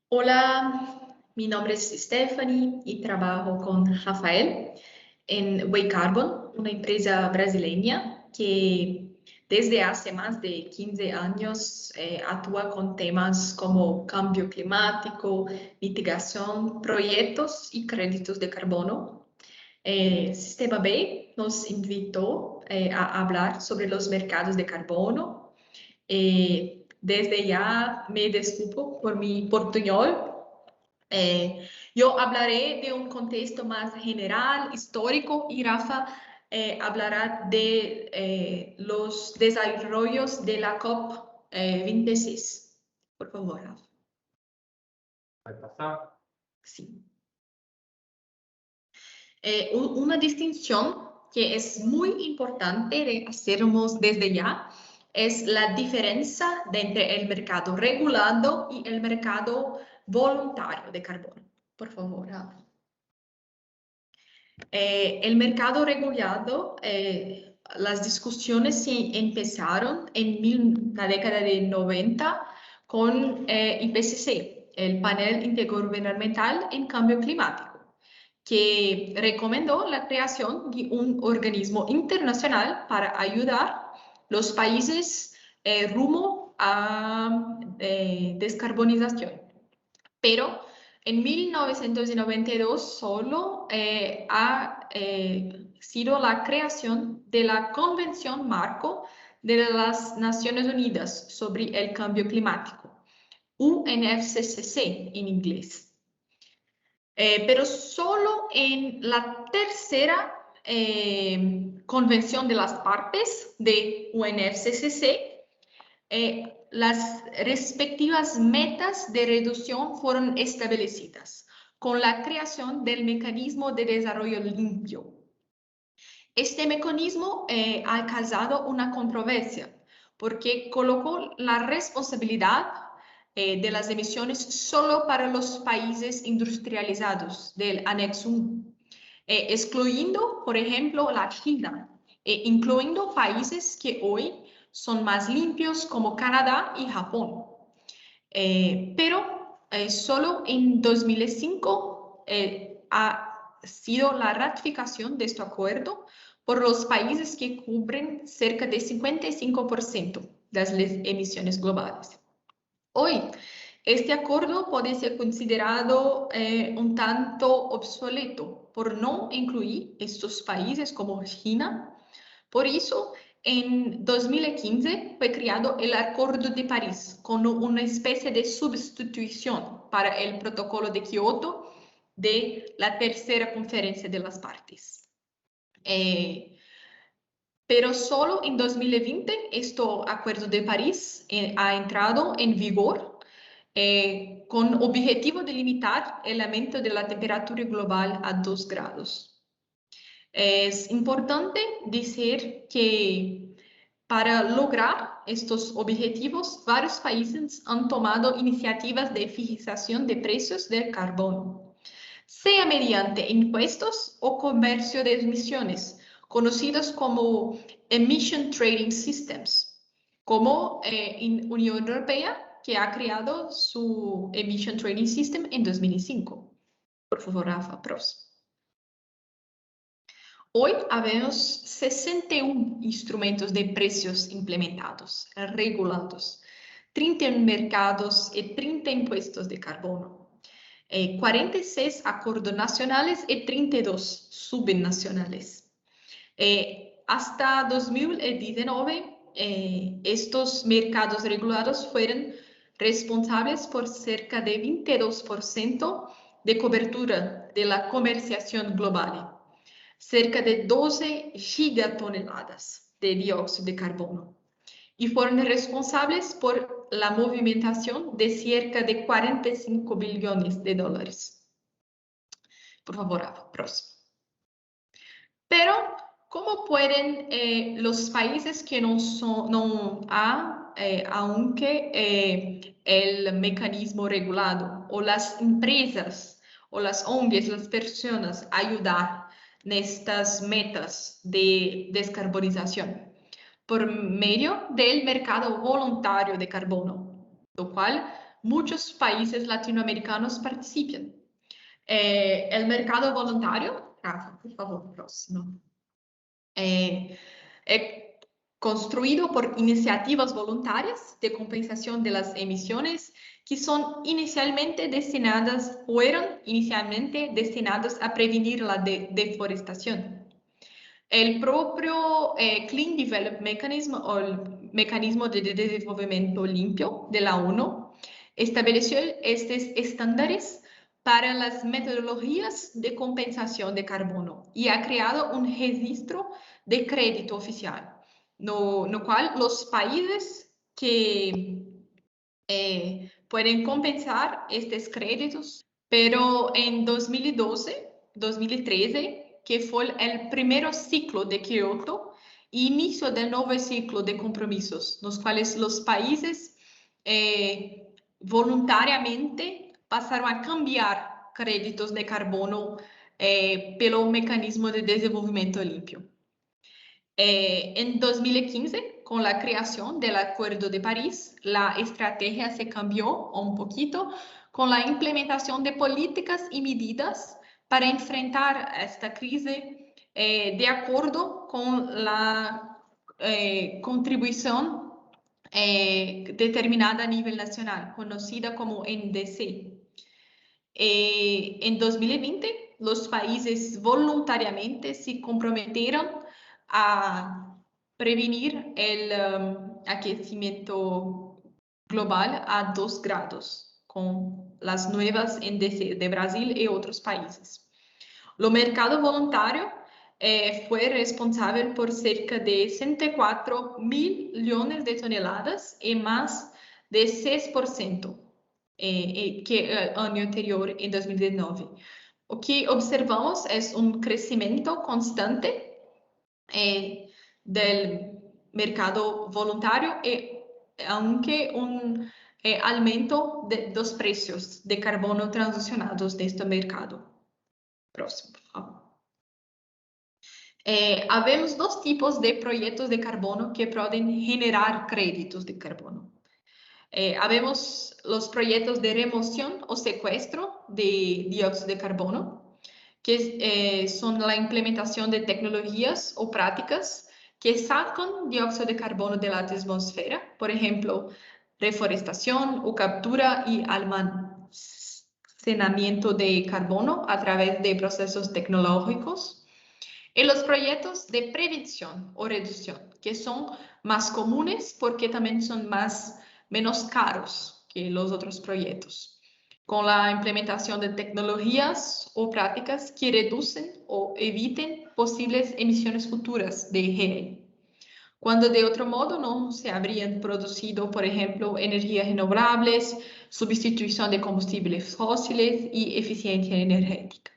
Hola, mi nombre es Stephanie y trabajo con Rafael en Way Carbon, una empresa brasileña que desde hace más de 15 años actúa con temas como cambio climático, mitigación, proyectos y créditos de carbono. Sistema B nos invitó a hablar sobre los mercados de carbono. Desde ya me disculpo por mi portuñol. Yo hablaré de un contexto más general, histórico, y Rafa hablará de los desarrollos de la COP 26. Por favor, Rafa. ¿Puede pasar? Sí. Una distinción que es muy importante de hacernos desde ya es la diferencia entre el mercado regulado y el mercado voluntario de carbono. Por favor, Rafa. El mercado regulado, las discusiones se empezaron en la década de 90 con IPCC, el Panel Intergubernamental en Cambio Climático, que recomendó la creación de un organismo internacional para ayudar a los países rumbo a descarbonización. Pero en 1992 solo ha sido la creación de la Convención Marco de las Naciones Unidas sobre el Cambio Climático, UNFCCC en inglés. Pero solo en la tercera convención de las partes de UNFCCC, las respectivas metas de reducción fueron establecidas con la creación del mecanismo de desarrollo limpio. Este mecanismo ha causado una controversia porque colocó la responsabilidad de las emisiones solo para los países industrializados del anexo 1, excluyendo, por ejemplo, la China, incluyendo países que hoy son más limpios como Canadá y Japón. Pero solo en 2005 ha sido la ratificación de este acuerdo por los países que cubren cerca de 55% de las emisiones globales. Hoy, este acuerdo puede ser considerado un tanto obsoleto por no incluir estos países como China. Por eso, en 2015 fue creado el Acuerdo de París como una especie de sustitución para el Protocolo de Kioto de la tercera conferencia de las partes. Pero solo en 2020 este Acuerdo de París ha entrado en vigor con objetivo de limitar el aumento de la temperatura global a 2 grados. Es importante decir que para lograr estos objetivos, varios países han tomado iniciativas de fijación de precios del carbono, sea mediante impuestos o comercio de emisiones, conocidos como Emission Trading Systems, como en Unión Europea, que ha creado su Emission Trading System en 2005. Por favor, Rafa, próximo. Hoy habemos 61 instrumentos de precios implementados, regulados, 31 mercados y 30 impuestos de carbono, 46 acuerdos nacionales y 32 subnacionales. Hasta 2019, estos mercados regulados fueron responsables por cerca de 22% de cobertura de la comercialización global, cerca de 12 gigatoneladas de dióxido de carbono, y fueron responsables por la movimentación de cerca de 45 billones de dólares. Por favor, próximo. Pero, ¿cómo pueden los países que no han, aunque el mecanismo regulado, o las empresas, o las ONGs, las personas, ayudar en estas metas de descarbonización? Por medio del mercado voluntario de carbono, lo cual muchos países latinoamericanos participan. El mercado voluntario, Rafa, por favor, próximo. Construido por iniciativas voluntarias de compensación de las emisiones que fueron inicialmente destinadas a prevenir la deforestación. El propio Clean Development Mechanism o el Mecanismo de Desenvolvimiento Limpio de la ONU estableció estos estándares para las metodologías de compensación de carbono y ha creado un registro de crédito oficial, no cual los países que pueden compensar estos créditos, pero en 2013, que fue el primer ciclo de Kioto, inicio del nuevo ciclo de compromisos, los cuales los países voluntariamente pasaron a cambiar créditos de carbono pelo mecanismo de desenvolvimiento limpio. En 2015, con la creación del Acuerdo de París, la estrategia se cambió un poquito con la implementación de políticas y medidas para enfrentar esta crisis de acuerdo con la contribución determinada a nivel nacional, conocida como NDC. En 2020, los países voluntariamente se comprometieron a prevenir el aquecimiento global a 2 grados con las nuevas NDC de Brasil y otros países. Lo mercado voluntario fue responsable por cerca de 104 mil millones de toneladas y más de 6% que el año anterior, en 2019. O que observamos es un crecimiento constante del mercado voluntario, aunque un aumento de los precios de carbono transicionados de este mercado. Próximo, por favor. Habemos dos tipos de proyectos de carbono que pueden generar créditos de carbono. Habemos los proyectos de remoción o secuestro de dióxido de carbono, que son la implementación de tecnologías o prácticas que sacan dióxido de carbono de la atmósfera, por ejemplo, reforestación o captura y almacenamiento de carbono a través de procesos tecnológicos. Y los proyectos de prevención o reducción, que son más comunes porque también son menos caros que los otros proyectos, con la implementación de tecnologías o prácticas que reducen o eviten posibles emisiones futuras de GE, cuando de otro modo no se habrían producido, por ejemplo, energías renovables, sustitución de combustibles fósiles y eficiencia energética.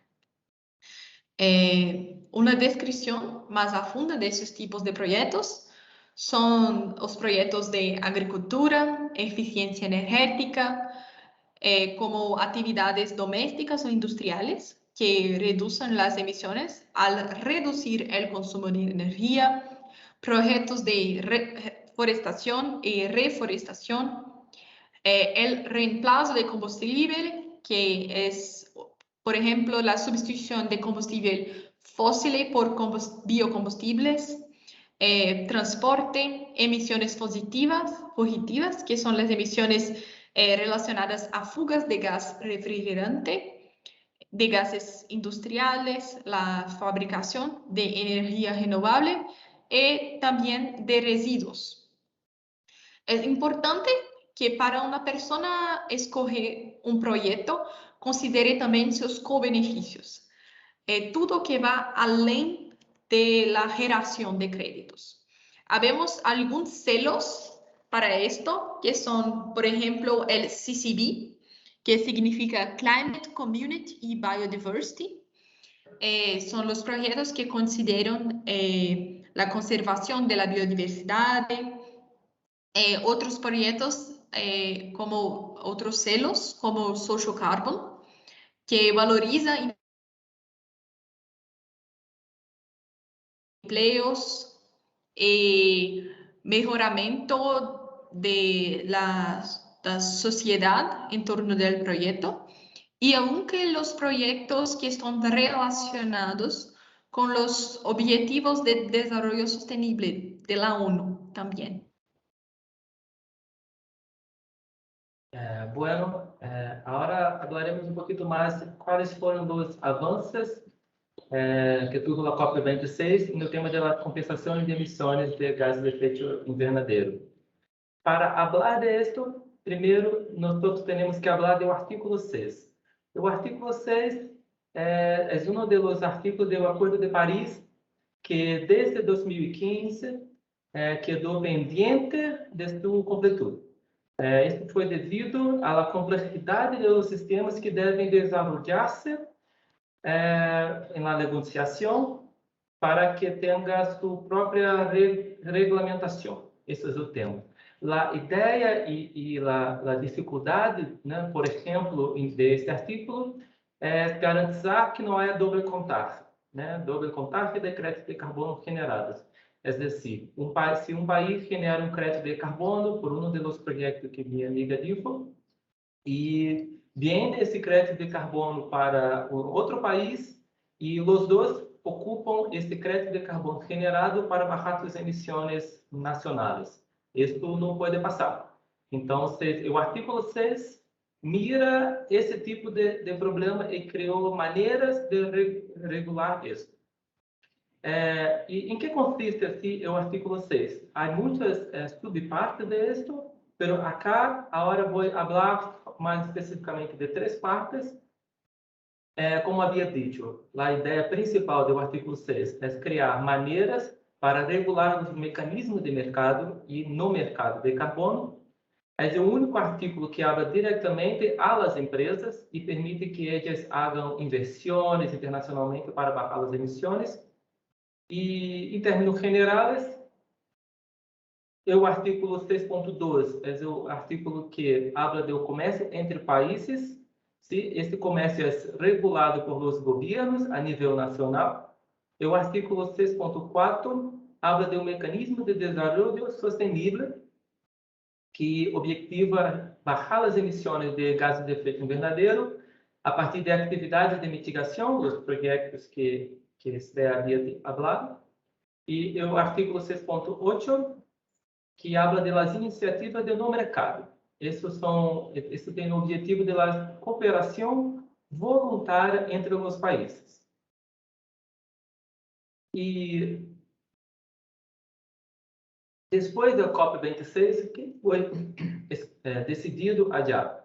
Una descripción más a fondo de esos tipos de proyectos son los proyectos de agricultura, eficiencia energética, como actividades domésticas o industriales que reducen las emisiones al reducir el consumo de energía, proyectos de forestación y reforestación, el reemplazo de combustible, que es, por ejemplo, la sustitución de combustible fósil por biocombustibles, transporte, emisiones fugitivas, que son las emisiones relacionadas a fugas de gas refrigerante, de gases industriales, la fabricación de energía renovable y también de residuos. Es importante que para una persona escoger un proyecto, considere también sus co-beneficios. Todo que va além de la generación de créditos. Habemos algunos celos para esto, que son, por ejemplo, el CCB, que significa Climate, Community y Biodiversity. Son los proyectos que consideran la conservación de la biodiversidad. Otros proyectos, como otros celos, como Social Carbon, que valoriza empleos, mejoramiento de las da sociedad en torno del proyecto, y aunque los proyectos que están relacionados con los Objetivos de Desarrollo Sostenible de la ONU también. Bueno, ahora hablaremos un poquito más de cuáles fueron los avances que tuvo la COP26 en el tema de la compensación de emisiones de gases de efecto invernadero. Para hablar de esto, primero nosotros tenemos que hablar del artículo 6. El artículo 6 es uno de los artículos del Acuerdo de París que desde 2015 quedó pendiente de su completud. Esto fue debido a la complejidad de los sistemas que deben desarrollarse en la negociación para que tenga su propia regulamentación. Esse é o tema. A ideia e a dificuldade, né, por exemplo, deste artigo, é garantizar que não há doble contágio, né? Doble contágio de créditos de carbono generados. É decir, se um país genera um crédito de carbono por um dos projetos que minha amiga dijo, e vende esse crédito de carbono para outro país, e os dois ocupam esse crédito de carbono generado para baixar suas emissões nacionais. Isto não pode passar. Então, o artigo 6 mira esse tipo de problema e criou maneiras de regular isso. E em que consiste assim, o artigo 6? Há muitas subpartes disto, mas acá agora vou falar mais especificamente de 3 partes. Como havia dito, a ideia principal do artigo 6 é criar maneiras para regular os mecanismos de mercado e no mercado de carbono. É o único artigo que habla diretamente às empresas e permite que elas hagam inversões internacionalmente para baixar as emissões. E, em termos generais, o artigo 6.2 é o artigo que habla do comércio entre países. Este comércio é regulado por los governos a nível nacional. O artigo 6.4 habla de um mecanismo de desenvolvimento sustentável que objetiva baixar as emissões de gases de efeito invernadero a partir de atividades de mitigação, os projetos que você havia falado. E o artigo 6.8 que habla de las iniciativas de no mercado. Isso tem o objetivo de la cooperação voluntária entre os países. E depois da COP26, o que foi decidido adiar?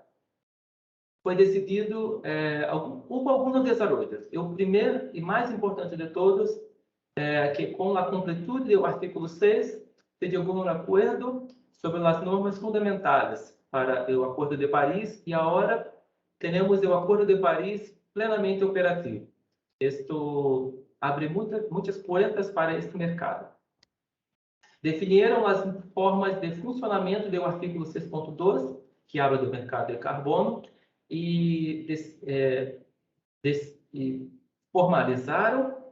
Foi decidido, houve alguns desenvolvimentos. O primeiro e mais importante de todos é que, com a completude do artigo 6, se chegou a um acordo sobre as normas fundamentais para o Acordo de Paris e agora temos o Acordo de Paris plenamente operativo. Isto abre muitas portas para este mercado. Definiram as formas de funcionamento do artigo 6.2, que habla do mercado de carbono, e formalizaram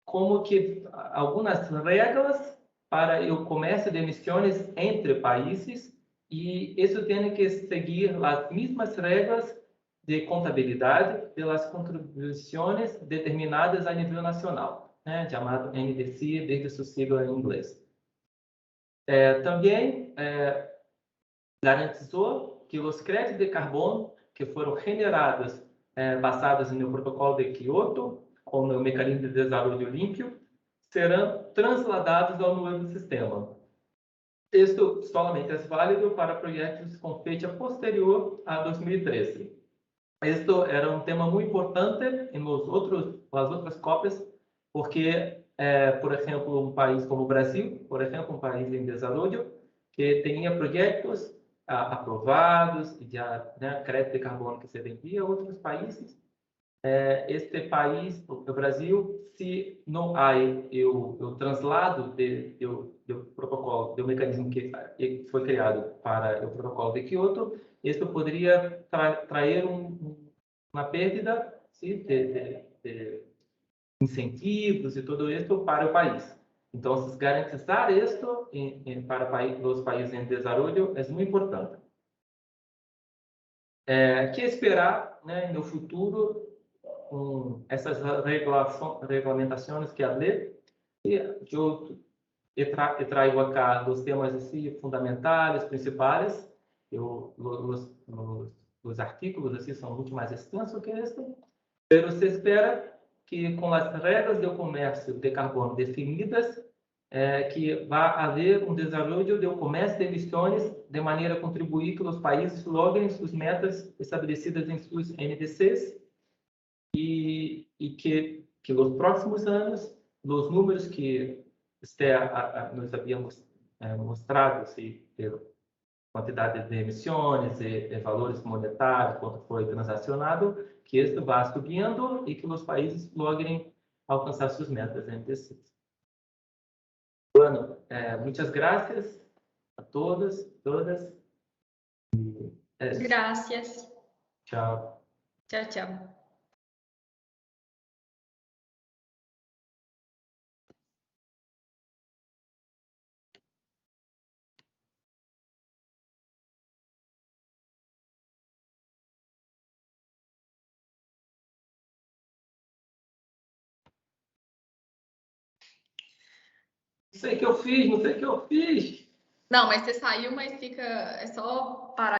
como que algumas regras para o comércio de emissões entre países, e isso tem que seguir as mesmas regras de contabilidade pelas contribuições determinadas a nível nacional, né, chamado NDC, desde sua sigla em inglês. Também garantizou que os créditos de carbono que foram generados basados no protocolo de Kyoto, com o mecanismo de desenvolvimento límpido, serão transladados ao novo sistema. Isto somente é válido para projetos com fecha posterior a 2013. Isto era um tema muito importante em nas outras COPs, porque, por exemplo, um país como o Brasil, por exemplo, um país em desenvolvimento, que tinha projetos aprovados e já, né, crédito de carbono que se vendia a outros países. Este país, o Brasil, se não há o translado do protocolo, do mecanismo que foi criado para o protocolo de Kyoto, isso poderia trazer uma perda, sim, de incentivos e tudo isso para o país. Então, garantizar isto para os países em desenvolvimento é muito importante. que esperar, né, no futuro com essas regulamentações que falei, e eu trago aqui os temas assim, fundamentais, principais. Os artículos assim, são muito mais extensos que este, mas se espera que com as regras do comércio de carbono definidas, que vai haver desenvolvimento do comércio de emissões de maneira a contribuir que os países logrem suas metas estabelecidas em suas NDCs e que nos próximos anos, os números que nós havíamos mostrado, assim, pela quantidade de emissões e valores monetários, quanto foi transacionado, que isso vá subindo e que os países logrem alcançar suas metas NDCs. Bueno, muitas graças a todas, todas. Gracias. Tchau. Tchau, tchau. Não sei o que eu fiz, não sei o que eu fiz. Não, mas você saiu, mas fica... É só parar.